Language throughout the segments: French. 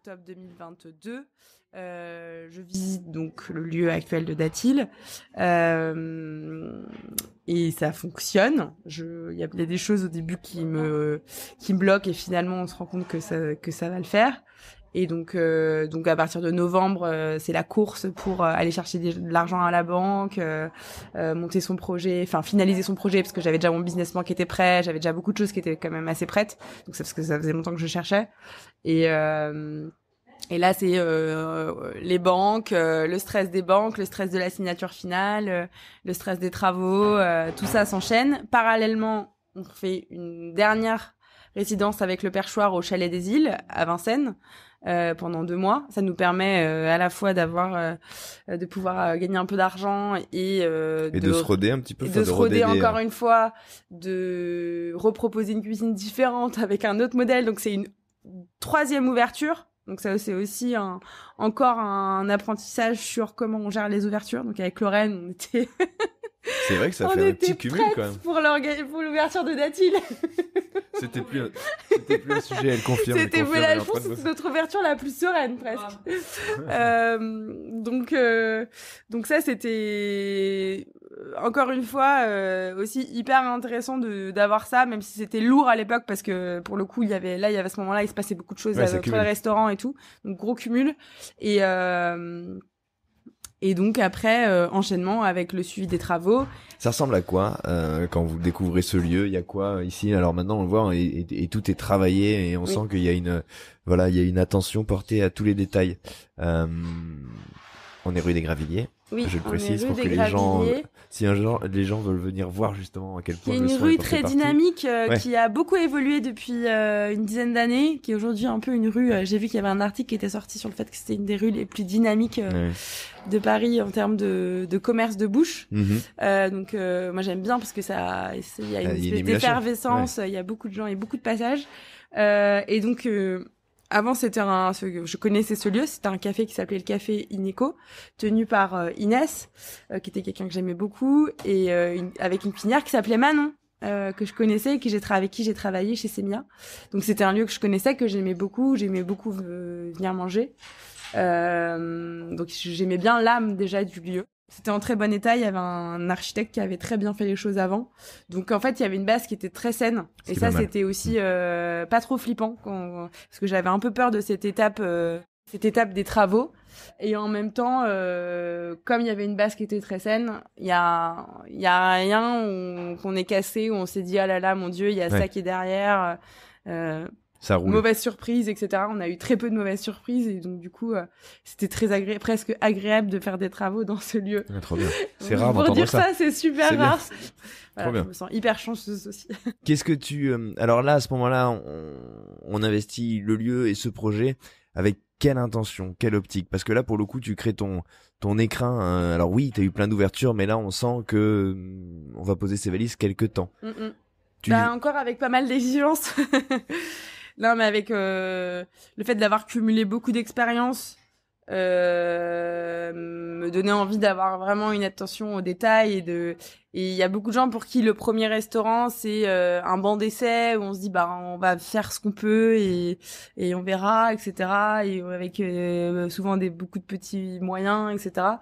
octobre 2022. Je visite donc le lieu actuel de Datil. Et ça fonctionne. Il y a des choses au début qui me bloquent et finalement on se rend compte que ça va le faire. Et donc à partir de novembre, c'est la course pour aller chercher de l'argent à la banque, monter son projet, enfin finaliser son projet parce que j'avais déjà mon business plan qui était prêt, j'avais déjà beaucoup de choses qui étaient quand même assez prêtes. Donc c'est parce que ça faisait longtemps que je cherchais. Et là, c'est les banques, le stress des banques, le stress de la signature finale, le stress des travaux, tout ça s'enchaîne. Parallèlement, on fait une dernière résidence avec le perchoir au Chalet des Îles à Vincennes pendant 2 mois. Ça nous permet à la fois de pouvoir gagner un peu d'argent et de se roder un petit peu, de se roder encore une fois, de reproposer une cuisine différente avec un autre modèle. Donc c'est une 3e ouverture. Donc ça, c'est aussi encore un apprentissage sur comment on gère les ouvertures. Donc avec Lorraine, on était... C'est vrai que ça fait un petit cumul quand même. Pour l'ouverture de Datil. C'était plus un sujet, elle confirme. C'était notre ouverture la plus sereine presque. Donc ça, c'était encore une fois aussi hyper intéressant d'avoir ça, même si c'était lourd à l'époque parce que pour le coup il y avait à ce moment-là il se passait beaucoup de choses entre le restaurant et tout, donc gros cumul. Et donc après, enchaînement avec le suivi des travaux. Ça ressemble à quoi quand vous découvrez ce lieu? Il y a quoi ici? Alors maintenant on le voit et tout est travaillé et on sent qu'il y a une attention portée à tous les détails. On est rue des Gravilliers. Oui, je le précise pour que les gens, si un jour les gens veulent venir voir justement à quel point le soin est porté partout. C'est une rue très dynamique qui a beaucoup évolué depuis une dizaine d'années, qui est aujourd'hui un peu une rue. J'ai vu qu'il y avait un article qui était sorti sur le fait que c'était une des rues les plus dynamiques de Paris en termes de commerce de bouche. Donc moi j'aime bien parce que il y a une espèce d'effervescence. Il y a beaucoup de gens et beaucoup de passages. Et donc avant, je connaissais ce lieu, c'était un café qui s'appelait le Café Ineco, tenu par Inès, qui était quelqu'un que j'aimais beaucoup, et avec une cuisinière qui s'appelait Manon, que je connaissais, avec qui j'ai travaillé chez Semia. Donc c'était un lieu que je connaissais, que j'aimais beaucoup venir manger. Donc j'aimais bien l'âme déjà du lieu. C'était en très bon état, il y avait un architecte qui avait très bien fait les choses avant. Donc en fait, il y avait une base qui était très saine. Et ça, c'était aussi pas trop flippant, parce que j'avais un peu peur de cette étape des travaux. Et en même temps, comme il y avait une base qui était très saine, il y a rien qu'on est cassé, où on s'est dit, ah là là, mon Dieu, il y a ça qui est derrière. Ça roule. Mauvaise surprise, etc. On a eu très peu de mauvaises surprises et donc du coup, c'était presque agréable de faire des travaux dans ce lieu. Trop bien. C'est rare d'entendre ça. Pour dire ça, c'est super rare. Trop bien. Je me sens hyper chanceuse aussi. Qu'est-ce que alors là, à ce moment-là, on investit le lieu et ce projet avec quelle intention, quelle optique? Parce que là, pour le coup, tu crées ton écrin. Alors oui, t'as eu plein d'ouvertures, mais là, on sent que on va poser ses valises quelque temps. Encore avec pas mal d'exigences. Non, mais avec le fait d'avoir cumulé beaucoup d'expériences, me donnait envie d'avoir vraiment une attention aux détails et il y a beaucoup de gens pour qui le premier restaurant c'est un banc d'essai où on se dit on va faire ce qu'on peut et on verra, etc. Et avec souvent beaucoup de petits moyens, etc.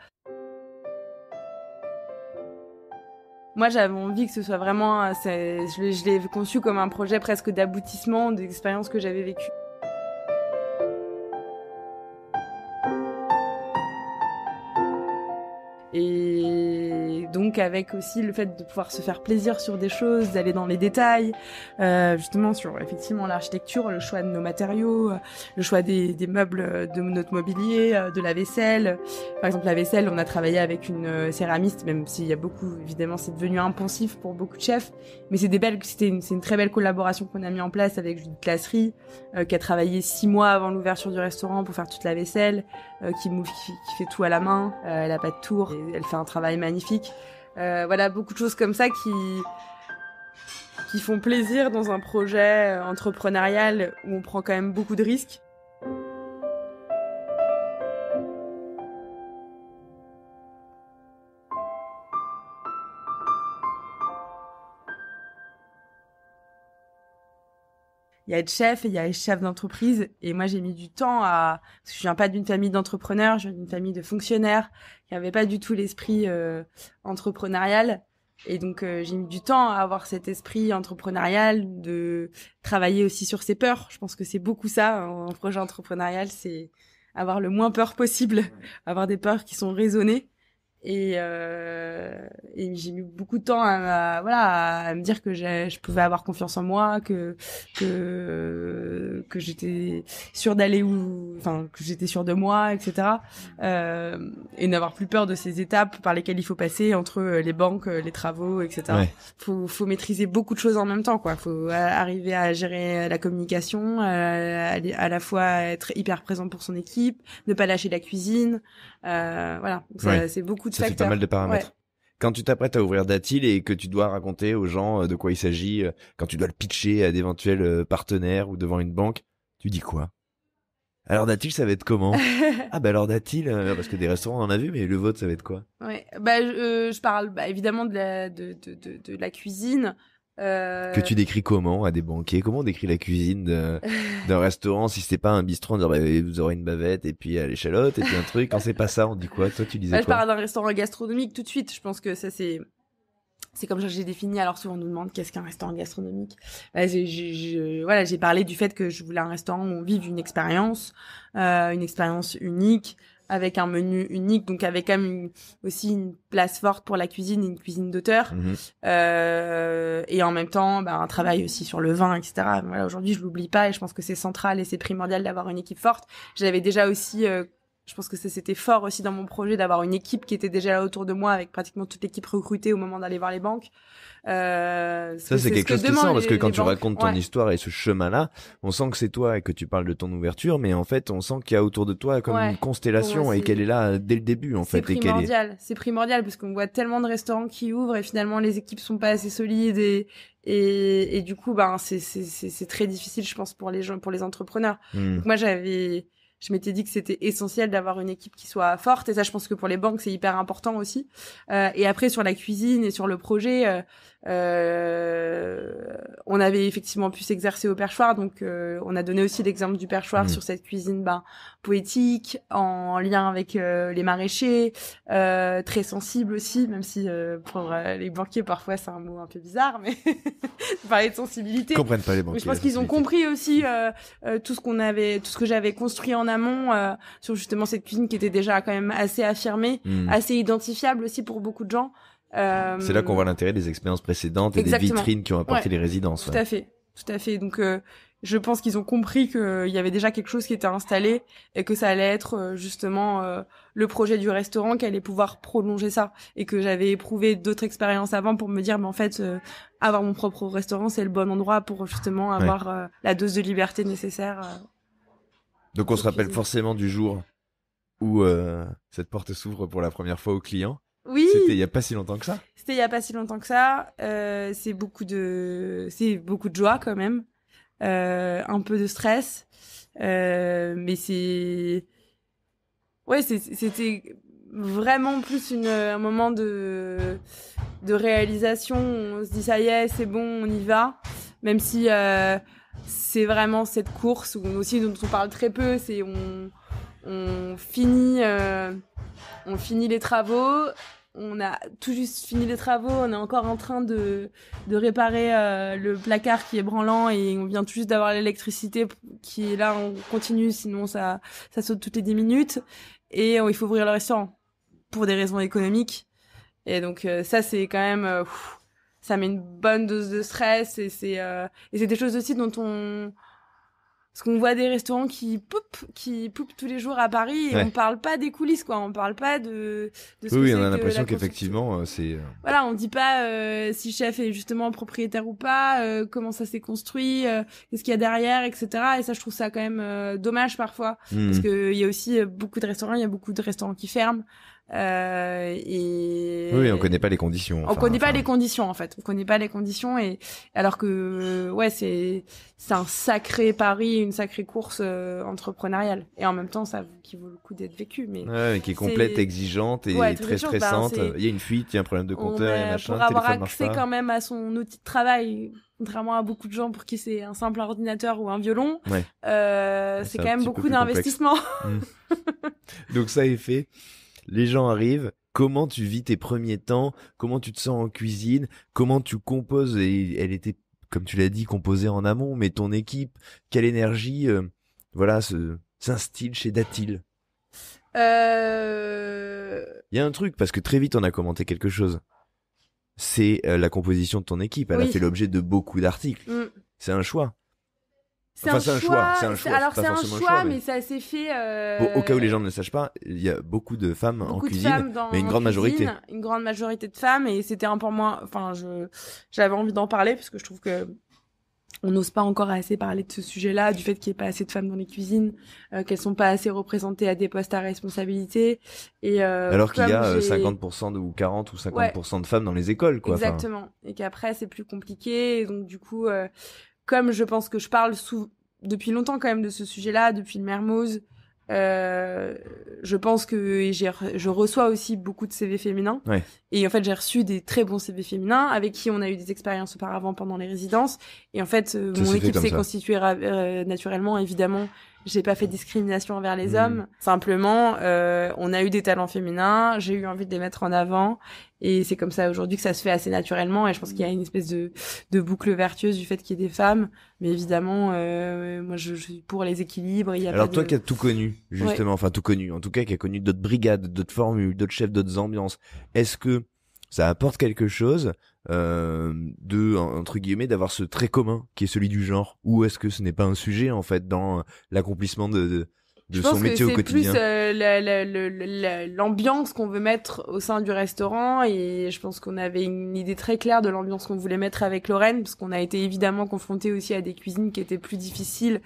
Moi, j'avais envie que ce soit vraiment, je l'ai conçu comme un projet presque d'aboutissement d'expériences que j'avais vécues. Et donc avec aussi le fait de pouvoir se faire plaisir sur des choses, d'aller dans les détails, justement sur effectivement l'architecture, le choix de nos matériaux, le choix des meubles de notre mobilier, de la vaisselle. Par exemple la vaisselle, on a travaillé avec une céramiste, même s'il y a beaucoup, évidemment c'est devenu impensif pour beaucoup de chefs, mais c'est une très belle collaboration qu'on a mis en place avec Judith Classerie, qui a travaillé 6 mois avant l'ouverture du restaurant pour faire toute la vaisselle, qui fait tout à la main, elle a pas de tour, et elle fait un travail magnifique. Voilà, beaucoup de choses comme ça qui font plaisir dans un projet entrepreneurial où on prend quand même beaucoup de risques. Il y a être chef et il y a être chef d'entreprise. Et moi, j'ai mis du temps parce que je viens pas d'une famille d'entrepreneurs, je viens d'une famille de fonctionnaires qui avait pas du tout l'esprit entrepreneurial. Et donc, j'ai mis du temps à avoir cet esprit entrepreneurial, de travailler aussi sur ses peurs. Je pense que c'est beaucoup ça, un projet entrepreneurial, c'est avoir le moins peur possible, avoir des peurs qui sont raisonnées. Et j'ai mis beaucoup de temps à me dire que je pouvais avoir confiance en moi, que j'étais sûre d'aller que j'étais sûre de moi, etc. Et n'avoir plus peur de ces étapes par lesquelles il faut passer entre les banques, les travaux, etc. Ouais. Faut maîtriser beaucoup de choses en même temps, quoi. Faut arriver à gérer la communication, à la fois être hyper présent pour son équipe, ne pas lâcher la cuisine. Voilà, c'est beaucoup de ça facteurs. fait pas mal de paramètres. Ouais. Quand tu t'apprêtes à ouvrir Datil et que tu dois raconter aux gens de quoi il s'agit, quand tu dois le pitcher à d'éventuels partenaires ou devant une banque, tu dis quoi? Alors Datil, ça va être comment? Ah bah alors Datil, parce que des restaurants on en a vu, mais le vôtre ça va être quoi? Ouais, je parle évidemment de la cuisine. Que tu décris comment à des banquiers? Comment on décrit la cuisine d'un restaurant si c'est pas un bistrot, on dirait vous aurez une bavette et puis à l'échalote et puis un truc. Quand c'est pas ça, on dit quoi? Toi tu disais je quoi? parle d'un restaurant gastronomique tout de suite. Je pense que ça c'est comme ça que j'ai défini. Alors souvent on nous demande qu'est-ce qu'un restaurant gastronomique. J'ai parlé du fait que je voulais un restaurant où on vive une expérience unique, avec un menu unique, donc avec quand même aussi une place forte pour la cuisine, une cuisine d'auteur, et en même temps un travail aussi sur le vin, etc. Voilà, aujourd'hui je l'oublie pas et je pense que c'est central et c'est primordial d'avoir une équipe forte. J'avais déjà aussi je pense que c'était fort aussi dans mon projet d'avoir une équipe qui était déjà là autour de moi, avec pratiquement toute l'équipe recrutée au moment d'aller voir les banques. Ça c'est quelque chose qui sent, parce que quand tu racontes ton histoire et ce chemin-là, on sent que c'est toi et que tu parles de ton ouverture, mais en fait on sent qu'il y a autour de toi comme une constellation et qu'elle est là dès le début en fait. C'est primordial parce qu'on voit tellement de restaurants qui ouvrent et finalement les équipes sont pas assez solides et du coup c'est très difficile, je pense, pour les gens, pour les entrepreneurs. Donc moi je m'étais dit que c'était essentiel d'avoir une équipe qui soit forte, et ça je pense que pour les banques c'est hyper important aussi. Et après sur la cuisine et sur le projet, on avait effectivement pu s'exercer au perchoir, donc on a donné aussi l'exemple du perchoir sur cette cuisine poétique, en lien avec les maraîchers, très sensible aussi, même si pour les banquiers parfois c'est un mot un peu bizarre, mais parler de sensibilité. Ils comprennent pas les banquiers. Mais je pense qu'ils ont compris aussi tout ce que j'avais construit en amont sur justement cette cuisine qui était déjà quand même assez affirmée, assez identifiable aussi pour beaucoup de gens. C'est là qu'on voit l'intérêt des expériences précédentes et des vitrines qui ont apporté les résidences. Tout à fait. Donc je pense qu'ils ont compris qu'il y avait déjà quelque chose qui était installé et que ça allait être justement le projet du restaurant qui allait pouvoir prolonger ça, et que j'avais éprouvé d'autres expériences avant pour me dire mais en fait avoir mon propre restaurant c'est le bon endroit pour justement avoir la dose de liberté nécessaire. Donc on se rappelle forcément du jour où cette porte s'ouvre pour la première fois aux clients. Oui. C'était il y a pas si longtemps que ça. C'était il y a pas si longtemps que ça. C'est beaucoup de joie quand même, un peu de stress, mais c'était vraiment plus un moment de réalisation. On se dit ça y est, c'est bon, on y va. Même si c'est vraiment cette course aussi dont on parle très peu. C'est on finit les travaux. On a tout juste fini les travaux, on est encore en train de réparer le placard qui est branlant, et on vient tout juste d'avoir l'électricité qui est là, on continue, sinon ça saute toutes les 10 minutes, et il faut ouvrir le restaurant pour des raisons économiques. Et donc ça c'est quand même ça met une bonne dose de stress, et c'est des choses aussi parce qu'on voit des restaurants qui poupent tous les jours à Paris, et on parle pas des coulisses, quoi. On parle pas de ce que c'est. Oui, on a l'impression qu'effectivement, c'est... Voilà, on dit pas si le chef est justement propriétaire ou pas, comment ça s'est construit, qu'est-ce qu'il y a derrière, etc. Et ça, je trouve ça quand même dommage parfois. Parce que il y a aussi beaucoup de restaurants, il y a beaucoup de restaurants qui ferment. Oui, on connaît pas les conditions. On connaît pas les conditions en fait. On connaît pas les conditions et alors que ouais, c'est un sacré pari, une sacrée course entrepreneuriale et en même temps ça qui vaut le coup d'être vécu. Mais qui est complète, exigeante et très stressante. Il y a une fuite, il y a un problème de compteur, il y a machin. Pour avoir accès quand même à son outil de travail, contrairement à beaucoup de gens pour qui c'est un simple ordinateur ou un violon, c'est quand même beaucoup d'investissement. Donc ça est fait. Les gens arrivent. Comment tu vis tes premiers temps? Comment tu te sens en cuisine? Comment tu composes? Et elle était, comme tu l'as dit, composée en amont, mais ton équipe, quelle énergie, s'instille chez Datil? Il y a un truc, parce que très vite on a commenté quelque chose. C'est la composition de ton équipe. Elle a fait l'objet de beaucoup d'articles. C'est un choix. C'est un choix. Alors c'est un choix, mais ça s'est fait. Au cas où les gens ne le sachent pas, il y a beaucoup de femmes en cuisine, mais une grande majorité. Une grande majorité de femmes, et c'était un peu moins. Enfin, j'avais envie d'en parler parce que je trouve que on n'ose pas encore assez parler de ce sujet-là, du fait qu'il n'y ait pas assez de femmes dans les cuisines, qu'elles sont pas assez représentées à des postes à responsabilité. Et alors qu'il y a 50% ou 40 ou 50% de femmes dans les écoles, quoi. Exactement. Et qu'après c'est plus compliqué. Et donc du coup. Comme je pense que je parle depuis longtemps quand même de ce sujet-là, depuis le Mermoz, je pense que je reçois aussi beaucoup de CV féminins. Ouais. Et en fait, j'ai reçu des très bons CV féminins avec qui on a eu des expériences auparavant pendant les résidences. Et en fait, mon équipe s'est constituée naturellement, évidemment. J'ai pas fait de discrimination envers les hommes. Simplement, on a eu des talents féminins. J'ai eu envie de les mettre en avant. Et c'est comme ça aujourd'hui que ça se fait assez naturellement. Et je pense qu'il y a une espèce de boucle vertueuse du fait qu'il y ait des femmes. Mais évidemment, moi, je suis pour les équilibres. Alors toi qui as tout connu, justement, enfin tout connu, en tout cas qui a connu d'autres brigades, d'autres formules, d'autres chefs, d'autres ambiances, est-ce que ça apporte quelque chose entre guillemets d'avoir ce trait commun qui est celui du genre, ou est-ce que ce n'est pas un sujet en fait dans l'accomplissement de son métier au quotidien? Je pense que c'est plus l'ambiance qu'on veut mettre au sein du restaurant, et je pense qu'on avait une idée très claire de l'ambiance qu'on voulait mettre avec Lorraine, parce qu'on a été évidemment confrontés aussi à des cuisines qui étaient plus difficiles,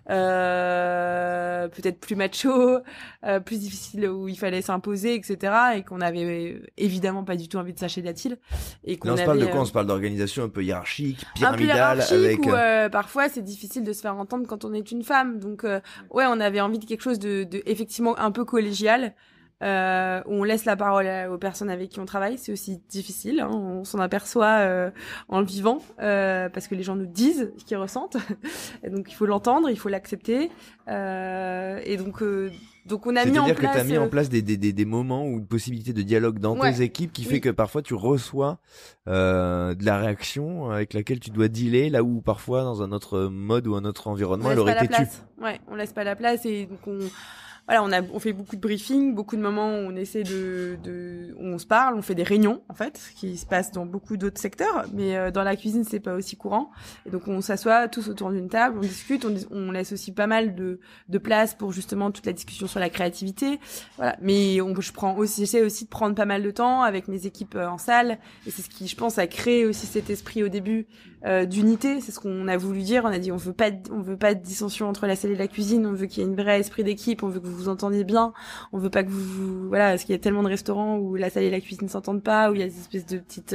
peut-être plus macho, plus difficiles où il fallait s'imposer, etc. Et qu'on avait évidemment pas du tout envie de ça chez Datil. Et qu'on on se parle de quoi? On se parle d'organisation un peu hiérarchique, pyramidale, un peu hiérarchique, avec. Où, parfois c'est difficile de se faire entendre quand on est une femme. Donc ouais, on avait envie de quelque chose de effectivement un peu collégial. Où on laisse la parole aux personnes avec qui on travaille. C'est aussi difficile, hein, on s'en aperçoit en le vivant, parce que les gens nous disent ce qu'ils ressentent. Et donc il faut l'entendre, il faut l'accepter. Et donc on a mis en place. C'est-à-dire que t'as mis en place des moments ou une possibilité de dialogue dans tes équipes qui fait que parfois tu reçois de la réaction avec laquelle tu dois dealer, là où parfois dans un autre mode ou un autre environnement elle aurait été tue. Ouais, on laisse pas la place, et donc voilà, on fait beaucoup de briefings, beaucoup de moments où on essaie où on se parle, on fait des réunions, en fait, qui se passent dans beaucoup d'autres secteurs, mais dans la cuisine, c'est pas aussi courant. Et donc, on s'assoit tous autour d'une table, on discute, on laisse aussi pas mal de place pour justement toute la discussion sur la créativité. Voilà. Mais j'essaie aussi de prendre pas mal de temps avec mes équipes en salle. Et c'est ce qui, je pense, a créé aussi cet esprit au début, d'unité. C'est ce qu'on a voulu dire. On a dit, on veut pas de dissension entre la salle et la cuisine. On veut qu'il y ait une vraie esprit d'équipe. On veut que vous entendez bien, on veut pas que voilà, parce qu'il y a tellement de restaurants où la salle et la cuisine s'entendent pas, où il y a des espèces de petites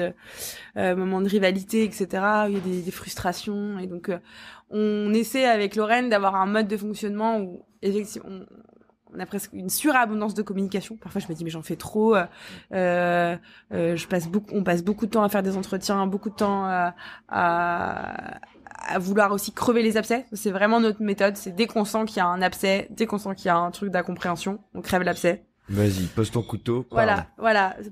moments de rivalité, etc., où il y a des frustrations, et donc on essaie avec Lorraine d'avoir un mode de fonctionnement où effectivement on a presque une surabondance de communication. Parfois je me dis mais j'en fais trop, on passe beaucoup de temps à faire des entretiens, beaucoup de temps à vouloir aussi crever les abcès. C'est vraiment notre méthode. C'est dès qu'on sent qu'il y a un abcès, dès qu'on sent qu'il y a un truc d'incompréhension, on crève l'abcès. Vas-y, pose ton couteau. Voilà,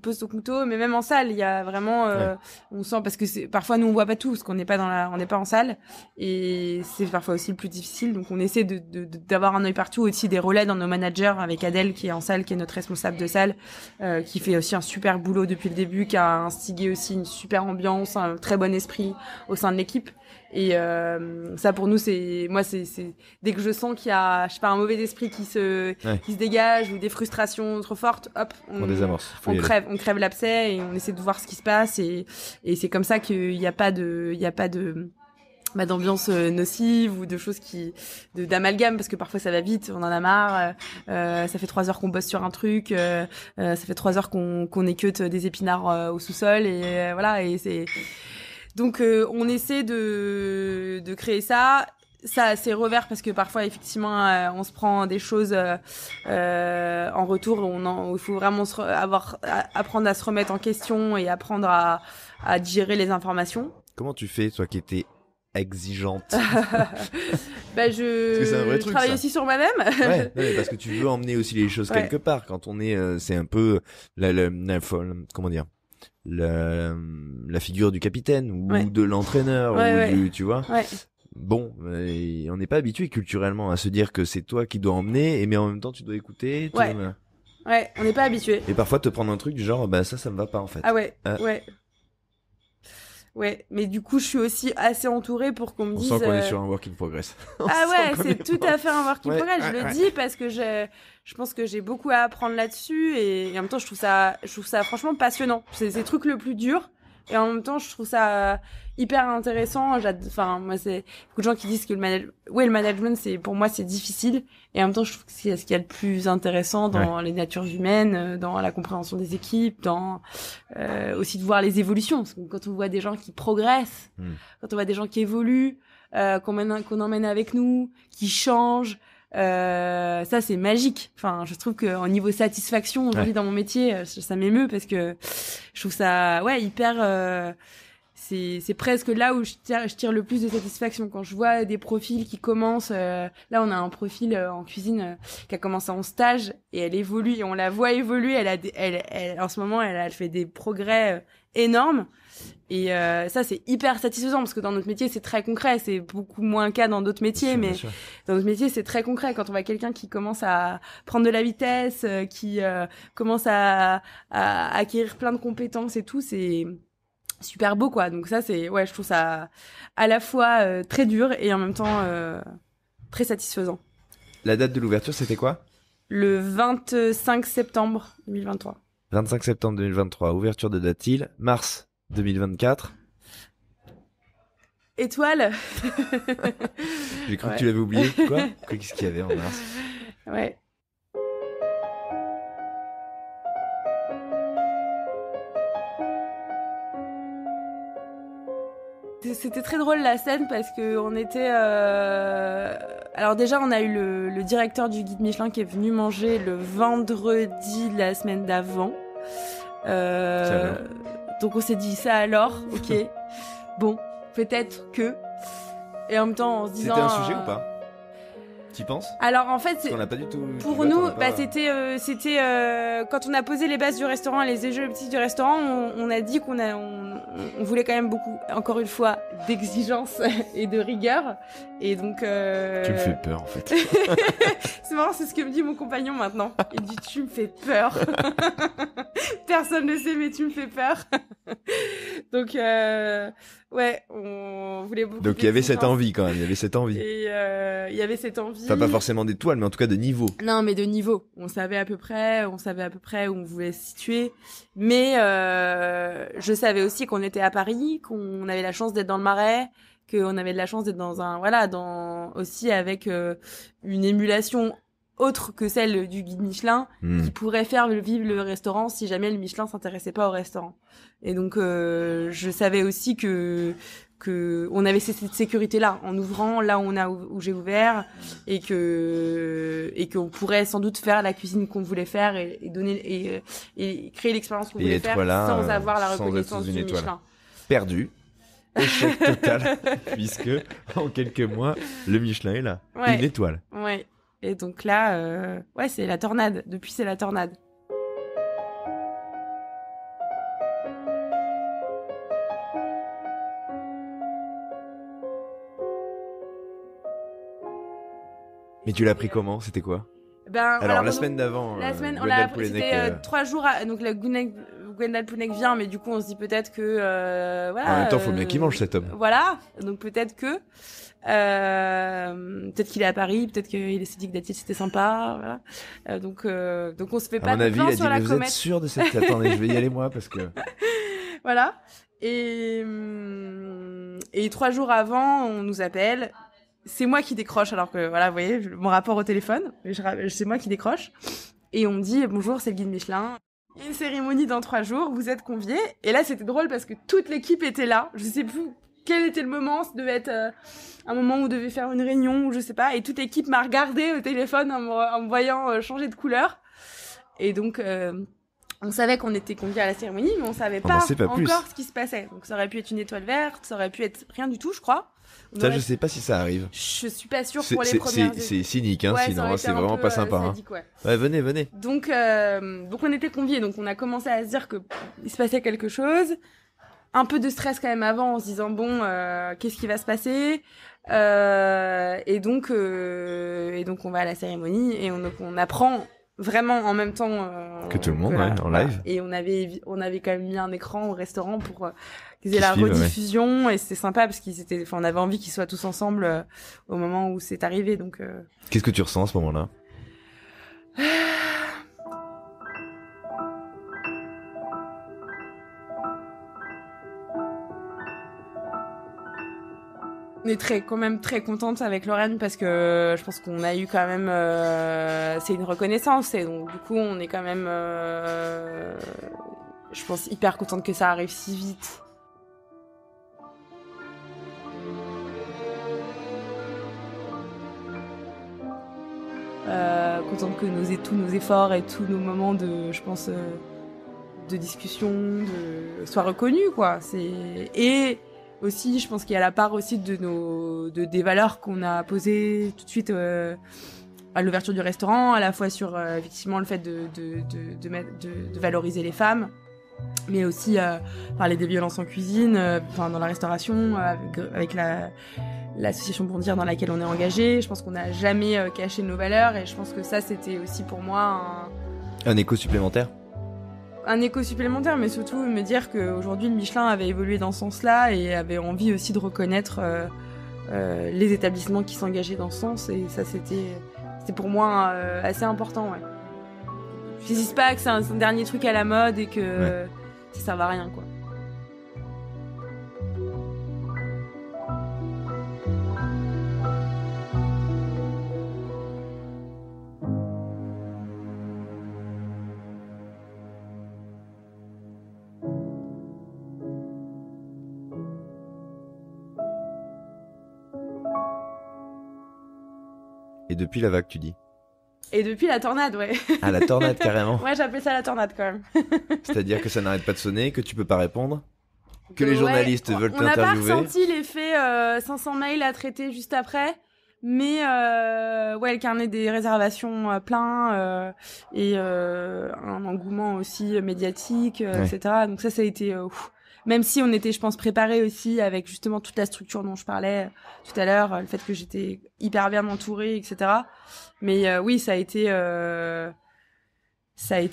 pose ton couteau. Mais même en salle, il y a vraiment, on sent, parce que parfois nous on voit pas tout, parce qu'on n'est pas on n'est pas en salle, et c'est parfois aussi le plus difficile. Donc on essaie d'avoir un œil partout, aussi des relais dans nos managers, avec Adèle qui est en salle, qui est notre responsable de salle, qui fait aussi un super boulot depuis le début, qui a instigé aussi une super ambiance, un très bon esprit au sein de l'équipe. Et ça pour nous c'est dès que je sens qu'il y a, je sais pas, un mauvais esprit qui se dégage, ou des frustrations trop fortes, hop, on désamorce, on crève l'abcès, et on essaie de voir ce qui se passe, et c'est comme ça qu'il y a pas de d'ambiance nocive ou de choses d'amalgame, parce que parfois ça va vite, on en a marre, ça fait 3 heures qu'on bosse sur un truc, ça fait 3 heures qu'on équeute des épinards au sous-sol, et voilà, et c'est... Donc on essaie de créer ça a ses revers, parce que parfois effectivement on se prend des choses en retour, il faut vraiment apprendre à se remettre en question et apprendre à digérer les informations. Comment tu fais, toi qui étais exigeante? Je travaille aussi sur moi-même. Ouais, non, mais parce que tu veux emmener aussi les choses quelque part. Quand on est, c'est un peu comment dire, la figure du capitaine ou de l'entraîneur ou tu vois. Ouais. Bon, on n'est pas habitué culturellement à se dire que c'est toi qui dois emmener, mais en même temps tu dois écouter. Ouais, on n'est pas habitué. Et parfois te prendre un truc du genre, ça me va pas en fait. Ah ouais, ouais, mais du coup je suis aussi assez entourée pour qu'on me dise... On sent qu'on est sur un work in progress. Ah ouais, c'est tout à fait un work in progress, je le dis, parce que je pense que j'ai beaucoup à apprendre là-dessus, et en même temps je trouve ça franchement passionnant. C'est le truc le plus dur. Et en même temps, je trouve ça hyper intéressant. Enfin, moi, c'est beaucoup de gens qui disent que le management, pour moi, c'est difficile. Et en même temps, je trouve que c'est ce qu'il y a de plus intéressant dans les natures humaines, dans la compréhension des équipes, dans aussi de voir les évolutions. Parce que quand on voit des gens qui progressent, quand on voit des gens qui évoluent, qu'on emmène avec nous, qui changent, ça c'est magique. Enfin, je trouve que au niveau satisfaction aujourd'hui dans mon métier, ça m'émeut, parce que je trouve ça hyper c'est presque là où je tire le plus de satisfaction, quand je vois des profils qui commencent là on a un profil en cuisine qui a commencé en stage, et elle évolue, et on la voit évoluer, elle en ce moment elle fait des progrès énormes. Et ça c'est hyper satisfaisant, parce que dans notre métier c'est très concret, c'est beaucoup moins le cas dans d'autres métiers, mais dans notre métier c'est très concret. Quand on voit quelqu'un qui commence à prendre de la vitesse, qui commence à acquérir plein de compétences et tout, c'est super beau quoi. Donc ça c'est je trouve ça à la fois très dur et en même temps très satisfaisant. La date de l'ouverture c'était quoi? Le 25 septembre 2023. 25 septembre 2023, ouverture de Datil. Mars 2024. Étoile. J'ai cru que tu l'avais oublié. Quoi? Qu'est-ce qu'il y avait en mars? Ouais. C'était très drôle la scène, parce que on était... Alors déjà, on a eu le directeur du guide Michelin qui est venu manger le vendredi de la semaine d'avant. Donc on s'est dit, ça alors, ok. Bon, peut-être que... Et en même temps, en se disant... C'était un sujet ou pas? Tu penses? Alors en fait, on n'a pas du tout. Pour nous, c'était quand on a posé les bases du restaurant, les objectifs du restaurant, on a dit qu'on voulait quand même beaucoup, encore une fois, d'exigence et de rigueur. Et donc. Tu me fais peur en fait. C'est marrant, c'est ce que me dit mon compagnon maintenant. Il dit tu me fais peur. Personne ne sait, mais tu me fais peur. Donc on voulait beaucoup. Donc il y avait cette envie quand même, il y avait cette envie. Et il y avait cette envie. Enfin, pas forcément d'étoiles, mais en tout cas de niveau. Non, mais de niveau. On savait à peu près où on voulait se situer. Mais je savais aussi qu'on était à Paris, qu'on avait la chance d'être dans le Marais, qu'on avait de la chance d'être aussi avec une émulation autre que celle du guide Michelin, qui pourrait faire vivre le restaurant si jamais le Michelin s'intéressait pas au restaurant. Et donc je savais aussi que on avait cette sécurité là en ouvrant là où j'ai ouvert, et qu'on pourrait sans doute faire la cuisine qu'on voulait faire et donner et créer l'expérience qu'on voulait faire sans avoir la reconnaissance du Michelin. Perdu. Échec total, puisque en quelques mois le Michelin est là. Une étoile. Ouais. Et donc là c'est la tornade. Depuis c'est la tornade. Mais tu l'as pris comment? C'était quoi? Alors la semaine d'avant, c'était 3 jours. Donc la Gwendal Poulenec vient, mais du coup on se dit peut-être que en même temps, faut bien qu'il mange cet homme. Voilà, donc peut-être que peut-être qu'il est à Paris, peut-être qu'il s'est dit que Datil c'était sympa. Voilà. Donc on se fait pas de plan sur la comète. Vous êtes sûr de cette? Attendez, je vais y aller moi parce que. Voilà. Et 3 jours avant, on nous appelle. C'est moi qui décroche, alors que, voilà, vous voyez, mon rapport au téléphone, c'est moi qui décroche. Et on me dit, bonjour, c'est le guide Michelin. Il y a une cérémonie dans 3 jours, vous êtes conviés. Et là, c'était drôle parce que toute l'équipe était là. Je sais plus quel était le moment, ça devait être un moment où on devait faire une réunion, ou je sais pas. Et toute l'équipe m'a regardé au téléphone en me voyant changer de couleur. Et donc, on savait qu'on était conviés à la cérémonie, mais on savait pas encore ce qui se passait. Donc, ça aurait pu être une étoile verte, ça aurait pu être rien du tout, je crois. Ça, je sais pas si ça arrive. Je suis pas sûre pour les premières. C'est cynique, hein, sinon c'est vraiment pas sympa. Sadique, ouais, venez. Donc on était conviés, donc on a commencé à se dire que il se passait quelque chose. Un peu de stress quand même avant, en se disant bon, qu'est-ce qui va se passer et donc on va à la cérémonie et on apprend vraiment en même temps que tout le monde, en live. Et on avait quand même mis un écran au restaurant pour qu'ils aient la rediffusion, et c'était sympa parce on avait envie qu'ils soient tous ensemble au moment où c'est arrivé. Donc qu'est-ce que tu ressens à ce moment-là? On est quand même très contente avec Lorraine parce que je pense qu'on a eu quand même c'est une reconnaissance, et donc du coup on est quand même je pense hyper contente que ça arrive si vite. Contente que tous nos efforts et tous nos moments de discussion soient reconnus, quoi. Et aussi, je pense qu'il y a la part aussi des valeurs qu'on a posées tout de suite à l'ouverture du restaurant, à la fois sur effectivement le fait de valoriser les femmes, mais aussi parler des violences en cuisine, dans la restauration, avec l'association Bondir dans laquelle on est engagé. Je pense qu'on n'a jamais caché nos valeurs, et je pense que ça, c'était aussi pour moi un écho supplémentaire. Un écho supplémentaire, mais surtout me dire qu'aujourd'hui le Michelin avait évolué dans ce sens-là et avait envie aussi de reconnaître les établissements qui s'engageaient dans ce sens, et ça c'était pour moi assez important. Ouais. Je ne dis pas que c'est un dernier truc à la mode et que ça sert à rien, quoi. Et depuis la vague, tu dis? Et depuis la tornade, ouais. Ah, la tornade, carrément. Ouais, j'appelle ça la tornade, quand même. C'est-à-dire que ça n'arrête pas de sonner, que tu peux pas répondre, que les journalistes veulent t'interviewer. On n'a pas ressenti l'effet 500 mails à traiter juste après, mais le carnet des réservations plein, et un engouement aussi médiatique, etc. Donc ça a été... Même si on était, je pense, préparés aussi avec justement toute la structure dont je parlais tout à l'heure, le fait que j'étais hyper bien entourée, etc. Mais oui, ça a été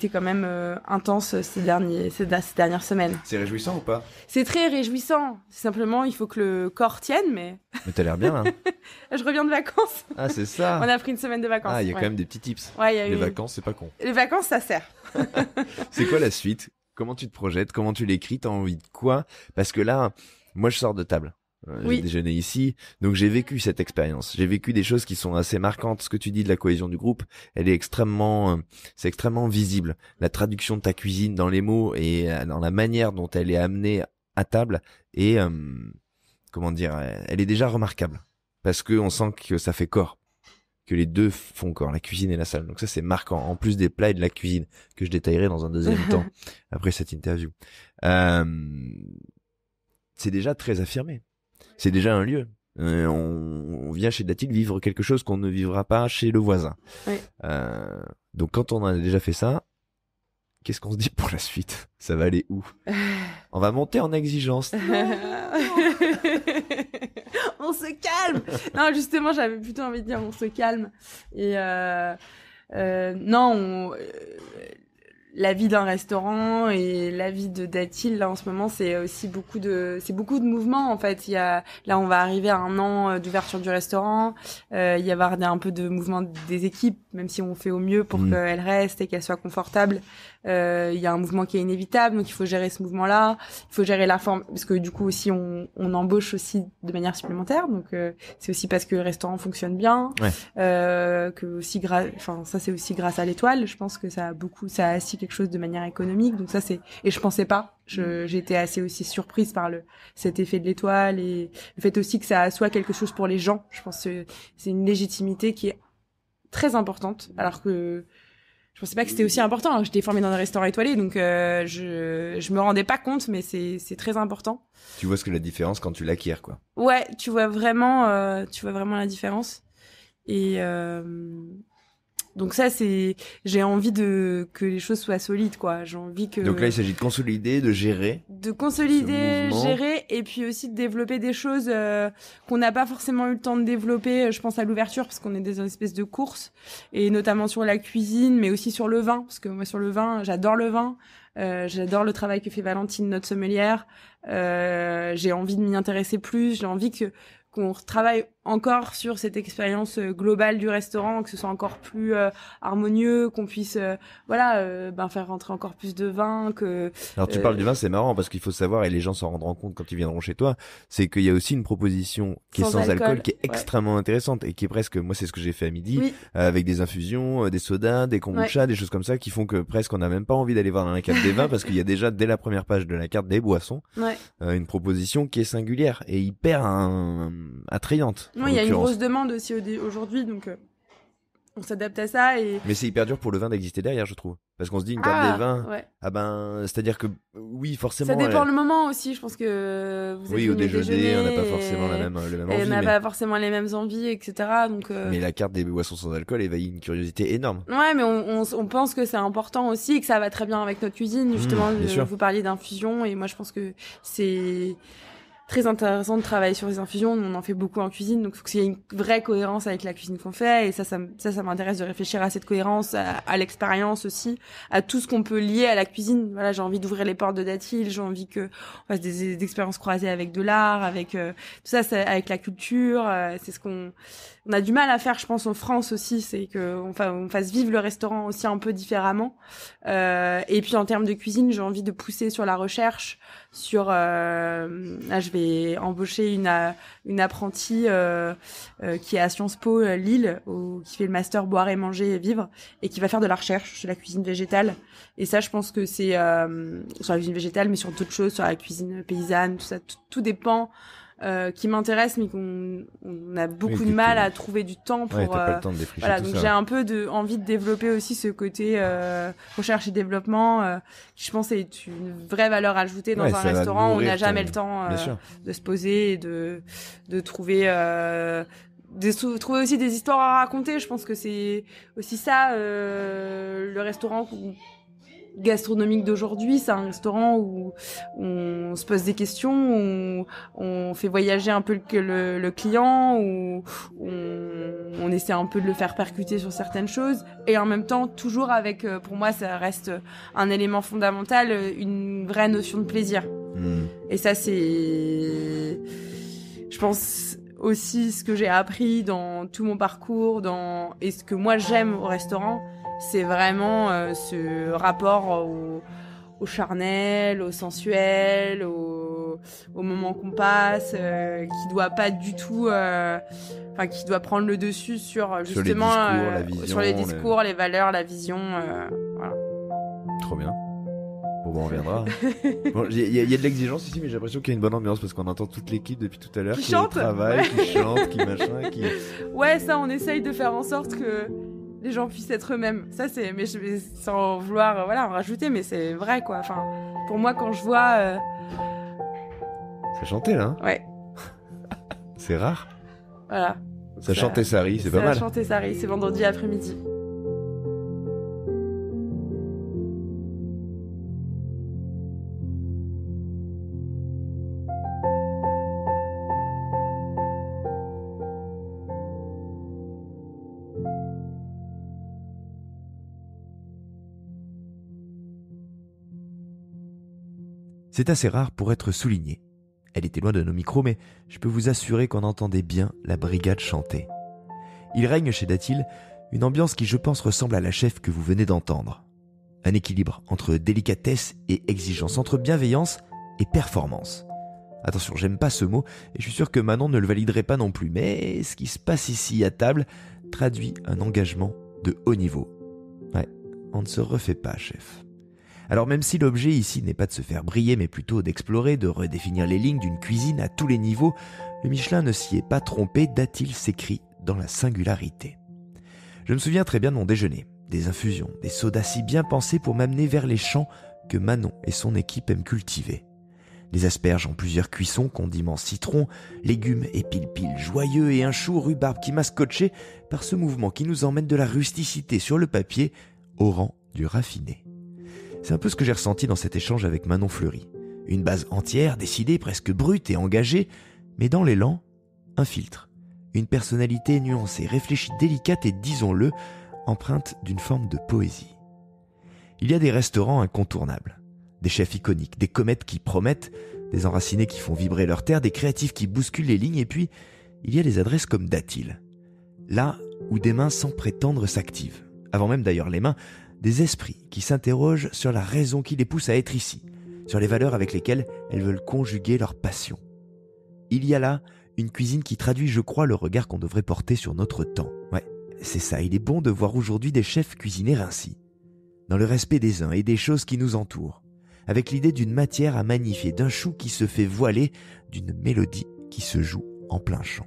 quand même intense ces dernières semaines. C'est réjouissant ou pas? C'est très réjouissant. Simplement, il faut que le corps tienne, mais... Mais t'as l'air bien, là. Je reviens de vacances. Ah, c'est ça. On a pris une semaine de vacances. Ah, il y a quand même des petits tips. Ouais, les vacances, c'est pas con. Les vacances, ça sert. C'est quoi la suite? Comment tu te projettes? Comment tu l'écris? T'as envie de quoi? Parce que là, moi, je sors de table. J'ai déjeuné ici, donc j'ai vécu cette expérience. J'ai vécu des choses qui sont assez marquantes. Ce que tu dis de la cohésion du groupe, c'est extrêmement visible. La traduction de ta cuisine dans les mots et dans la manière dont elle est amenée à table, et elle est déjà remarquable, parce que on sent que ça fait corps, que les deux font corps, la cuisine et la salle. Donc ça, c'est marquant, en plus des plats et de la cuisine, que je détaillerai dans un deuxième temps, après cette interview. C'est déjà très affirmé. C'est déjà un lieu. On vient chez Datil vivre quelque chose qu'on ne vivra pas chez le voisin. Oui. Donc quand on a déjà fait ça, qu'est-ce qu'on se dit pour la suite? Ça va aller où? On va monter en exigence. On se calme. Non, justement, j'avais plutôt envie de dire on se calme. Et non, la vie d'un restaurant et la vie de Datil là en ce moment, c'est aussi beaucoup de mouvements en fait. Là on va arriver à 1 an d'ouverture du restaurant, il y avoir un peu de mouvement des équipes, même si on fait au mieux pour qu'elles restent et qu'elles soient confortables. Il y a un mouvement qui est inévitable, donc il faut gérer ce mouvement-là, il faut gérer la forme, parce que du coup aussi on embauche aussi de manière supplémentaire, donc c'est aussi parce que le restaurant fonctionne bien, que aussi ça c'est aussi grâce à l'étoile. Je pense que ça a assis quelque chose de manière économique, donc ça et je pensais pas, j'ai été assez aussi surprise par cet effet de l'étoile et le fait aussi que ça assoit quelque chose pour les gens. Je pense que c'est une légitimité qui est très importante, alors que je pensais pas que c'était aussi important, hein. J'étais formée dans un restaurant étoilé, donc je me rendais pas compte, mais c'est très important. Tu vois la différence quand tu l'acquiers, quoi. Ouais, tu vois vraiment la différence. Et donc ça, j'ai envie que les choses soient solides, quoi. J'ai envie que. Donc là, il s'agit de consolider, de gérer. De consolider, gérer, et puis aussi de développer des choses qu'on n'a pas forcément eu le temps de développer. Je pense à l'ouverture, parce qu'on est dans une espèce de course, et notamment sur la cuisine, mais aussi sur le vin, parce que moi, sur le vin, j'adore le vin. J'adore le travail que fait Valentine, notre sommelière. J'ai envie de m'y intéresser plus. J'ai envie qu'on travaille encore sur cette expérience globale du restaurant, que ce soit encore plus harmonieux, qu'on puisse faire rentrer encore plus de vin. Alors tu parles du vin, c'est marrant parce qu'il faut savoir, et les gens s'en rendront compte quand ils viendront chez toi, c'est qu'il y a aussi une proposition qui est sans alcool, qui est extrêmement intéressante et qui est presque, moi c'est ce que j'ai fait à midi, avec des infusions, des sodas, des kombucha, des choses comme ça qui font que presque on n'a même pas envie d'aller voir dans la carte des vins parce qu'il y a déjà dès la première page de la carte des boissons une proposition qui est singulière et hyper attrayante. Oui, il y a une grosse demande aussi aujourd'hui, donc on s'adapte à ça. Mais c'est hyper dur pour le vin d'exister derrière, je trouve. Parce qu'on se dit une carte des vins, c'est-à-dire que oui, forcément. Ça dépend le moment aussi, je pense que vous au déjeuner, on n'a pas forcément le même envie. On n'a pas forcément les mêmes envies, etc. Donc, mais la carte des boissons sans alcool éveille une curiosité énorme. Ouais, mais on pense que c'est important aussi et que ça va très bien avec notre cuisine. Justement, vous parliez d'infusion et moi je pense que c'est très intéressant de travailler sur les infusions. On en fait beaucoup en cuisine, donc il faut qu'il y ait une vraie cohérence avec la cuisine qu'on fait. Et ça m'intéresse de réfléchir à cette cohérence, à l'expérience aussi, à tout ce qu'on peut lier à la cuisine. Voilà, j'ai envie d'ouvrir les portes de Datil, j'ai envie que on fasse des expériences croisées avec de l'art, avec tout ça, avec la culture. C'est ce qu'on a du mal à faire, je pense, en France aussi, c'est que on fasse vivre le restaurant aussi un peu différemment. Et puis en termes de cuisine, j'ai envie de pousser sur la recherche, sur là je vais embaucher une apprentie qui est à Sciences Po Lille, qui fait le master boire et manger et vivre, et qui va faire de la recherche sur la cuisine végétale. Et ça, je pense que c'est sur la cuisine végétale, mais sur d'autres choses, sur la cuisine paysanne, tout ça, tout dépend. Qui m'intéresse, mais qu'on a beaucoup de mal à trouver du temps pour. Ouais, t'as pas le temps de défricher tout donc ça. j'ai un peu envie de développer aussi ce côté recherche et développement, qui je pense est une vraie valeur ajoutée dans un restaurant où on n'a jamais le temps de se poser et de trouver. Trouver aussi des histoires à raconter. Je pense que c'est aussi ça le restaurant gastronomique d'aujourd'hui. C'est un restaurant où on se pose des questions, où on fait voyager un peu le client, où on essaie un peu de le faire percuter sur certaines choses, et en même temps toujours avec, pour moi ça reste un élément fondamental, une vraie notion de plaisir. Et ça c'est, je pense, aussi ce que j'ai appris dans tout mon parcours, et ce que moi j'aime au restaurant, c'est vraiment ce rapport au charnel, au sensuel, au moment qu'on passe, qui doit pas du tout, qui doit prendre le dessus sur justement sur les discours, les valeurs, la vision, voilà. Trop bien. Bon, on reviendra. Bon, il y a de l'exigence ici, mais j'ai l'impression qu'il y a une bonne ambiance parce qu'on entend toute l'équipe depuis tout à l'heure qui chante, travaille, qui chante, qui machin, qui. Ouais, ça, on essaye de faire en sorte que les gens puissent être eux-mêmes. Ça, mais sans vouloir, en rajouter, mais c'est vrai, quoi. Enfin, pour moi, quand je vois. Ça chantait, là. Ouais. C'est rare. Voilà. Ça chantait Sari, c'est pas mal. Ça chantait Sari, c'est vendredi après-midi. C'est assez rare pour être souligné. Elle était loin de nos micros, mais je peux vous assurer qu'on entendait bien la brigade chanter. Il règne chez Datil une ambiance qui, je pense, ressemble à la chef que vous venez d'entendre. Un équilibre entre délicatesse et exigence, entre bienveillance et performance. Attention, j'aime pas ce mot et je suis sûr que Manon ne le validerait pas non plus, mais ce qui se passe ici à table traduit un engagement de haut niveau. Ouais, on ne se refait pas, chef. Alors même si l'objet ici n'est pas de se faire briller, mais plutôt d'explorer, de redéfinir les lignes d'une cuisine à tous les niveaux, le Michelin ne s'y est pas trompé, Datil s'écrit dans la singularité. Je me souviens très bien de mon déjeuner, des infusions, des sodas si bien pensés pour m'amener vers les champs que Manon et son équipe aiment cultiver. Des asperges en plusieurs cuissons, condiments citron, légumes et pile-pile joyeux et un chou rhubarbe qui m'a scotché par ce mouvement qui nous emmène de la rusticité sur le papier au rang du raffiné. C'est un peu ce que j'ai ressenti dans cet échange avec Manon Fleury. Une base entière, décidée, presque brute et engagée, mais dans l'élan, un filtre. Une personnalité nuancée, réfléchie, délicate et, disons-le, empreinte d'une forme de poésie. Il y a des restaurants incontournables. Des chefs iconiques, des comètes qui promettent, des enracinés qui font vibrer leur terre, des créatifs qui bousculent les lignes, et puis il y a des adresses comme Datil. Là où des mains sans prétendre s'activent. Avant même d'ailleurs les mains, des esprits qui s'interrogent sur la raison qui les pousse à être ici, sur les valeurs avec lesquelles elles veulent conjuguer leur passion. Il y a là une cuisine qui traduit, je crois, le regard qu'on devrait porter sur notre temps. Ouais, c'est ça, il est bon de voir aujourd'hui des chefs cuisiner ainsi, dans le respect des uns et des choses qui nous entourent, avec l'idée d'une matière à magnifier, d'un chou qui se fait voiler, d'une mélodie qui se joue en plein champ.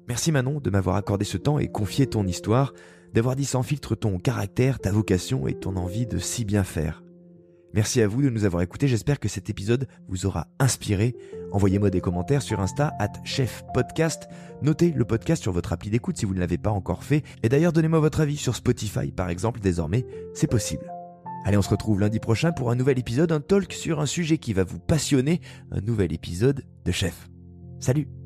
Merci Manon de m'avoir accordé ce temps et confié ton histoire, d'avoir dit sans filtre ton caractère, ta vocation et ton envie de si bien faire. Merci à vous de nous avoir écoutés, j'espère que cet épisode vous aura inspiré. Envoyez-moi des commentaires sur Insta @chefpodcast. Notez le podcast sur votre appli d'écoute si vous ne l'avez pas encore fait. Et d'ailleurs, donnez-moi votre avis sur Spotify par exemple, désormais, c'est possible. Allez, on se retrouve lundi prochain pour un nouvel épisode, un talk sur un sujet qui va vous passionner, un nouvel épisode de Chef. Salut!